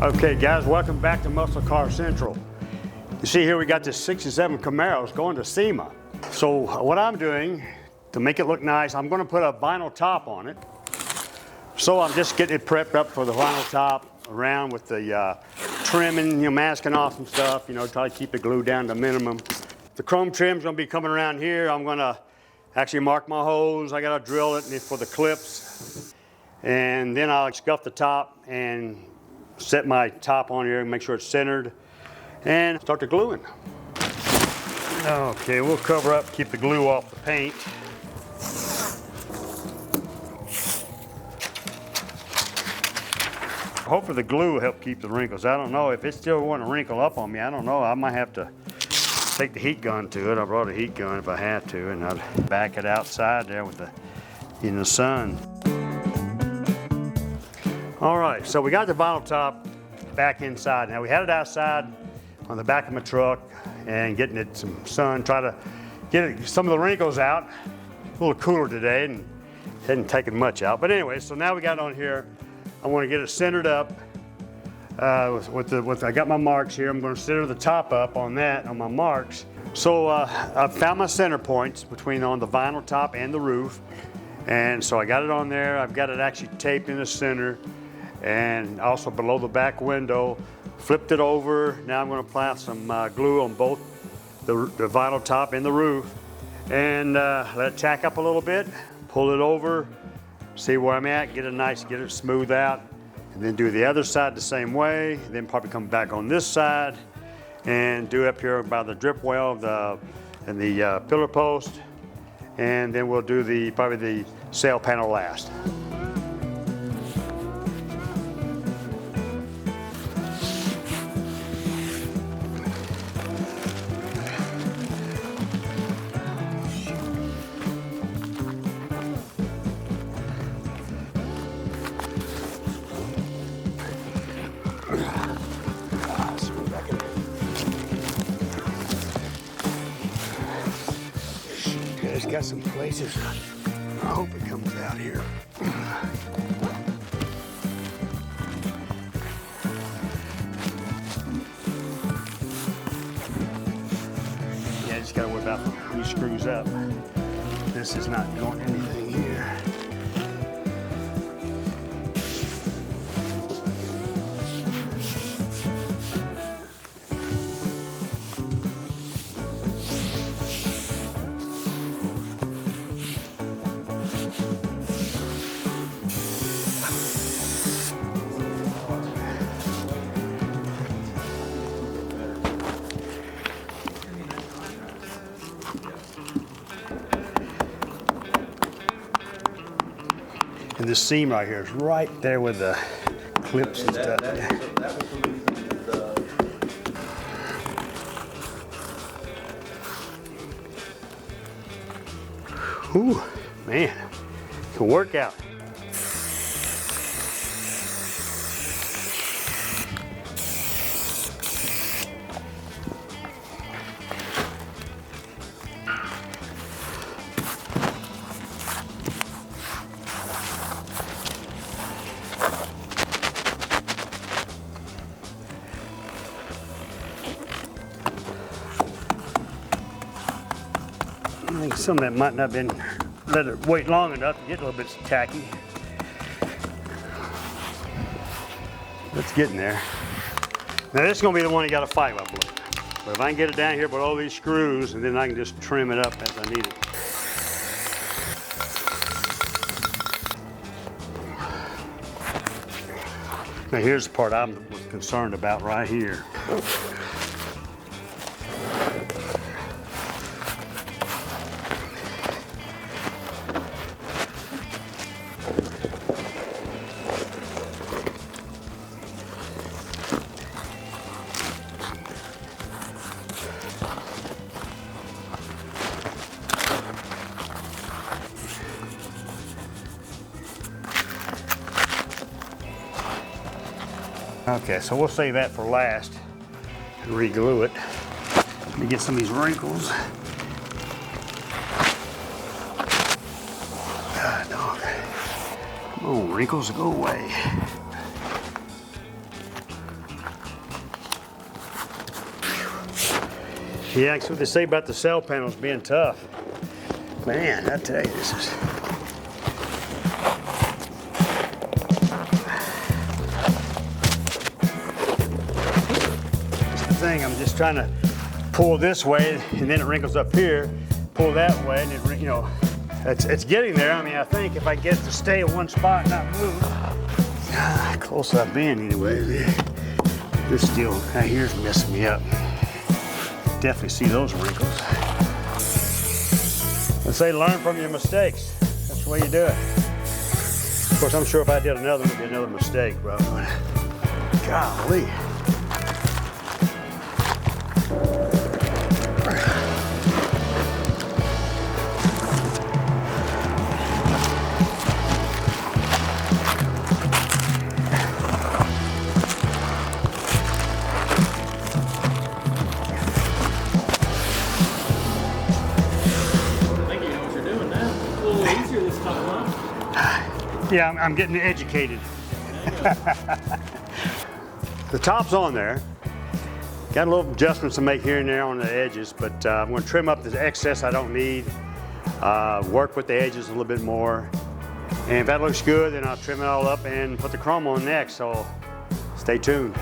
Okay guys, welcome back to Muscle Car Central. You see here we got this 67 Camaros going to SEMA. So what I'm doing to make it look nice, I'm going to put a vinyl top on it. So I'm just getting it prepped up for the vinyl top around with the trimming, masking off some stuff, try to keep the glue down to a minimum. The chrome trim's going to be coming around here. I'm going to actually mark my holes. I got to drill it for the clips. And then I'll scuff the top and set my top on here and make sure it's centered and start the gluing. Okay, we'll cover up, keep the glue off the paint. Hopefully the glue will help keep the wrinkles. I don't know if it's still wanting to wrinkle up on me. I don't know. I might have to take the heat gun to it. I brought a heat gun if I have to, and I'd back it outside there with in the sun. All right, so we got the vinyl top back inside. Now we had it outside on the back of my truck and getting it some sun, try to get some of the wrinkles out. A little cooler today and hadn't taken much out. But anyway, so now we got it on here. I want to get it centered up. I got my marks here. I'm going to center the top up on that, on my marks. So I found my center points on the vinyl top and the roof. And so I got it on there. I've got it actually taped in the center and also below the back window. Flipped it over. Now I'm going to apply some glue on both the vinyl top and the roof and let it tack up a little bit, pull it over, see where I'm at, get it smooth out, and then do the other side the same way, then probably come back on this side and do up here by the drip well and the pillar post, and then we'll do probably the sail panel last. It's got some places. I hope it comes out here. Yeah, just gotta worry about when he screws up. This is not going anything here. And this seam right here is right there with the clips and stuff. Ooh, man, it's a workout. I think some of that might not have been let it wait long enough to get a little bit tacky. It's getting there. Now this is going to be the one you got to fight with. But if I can get it down here below these screws, and then I can just trim it up as I need it. Now here's the part I'm concerned about right here. Okay, so we'll save that for last and re-glue it. Let me get some of these wrinkles. Ah, dog. Come on, wrinkles, go away. Yeah, that's what they say about the cell panels being tough. Man, I tell you, this is. That's the thing, I'm just trying to pull this way and then it wrinkles up here, pull that way and it, you know, it's getting there. I mean, I think if I get it to stay in one spot and not move, close I've been anyway. This steel right here's messing me up. Definitely see those wrinkles. Let's say learn from your mistakes. That's the way you do it. Of course, I'm sure if I did another one, it'd be another mistake, bro. Golly. Yeah, I'm getting educated. The top's on there. Got a little adjustments to make here and there on the edges, but I'm going to trim up the excess I don't need, work with the edges a little bit more. And if that looks good, then I'll trim it all up and put the chrome on next, so stay tuned.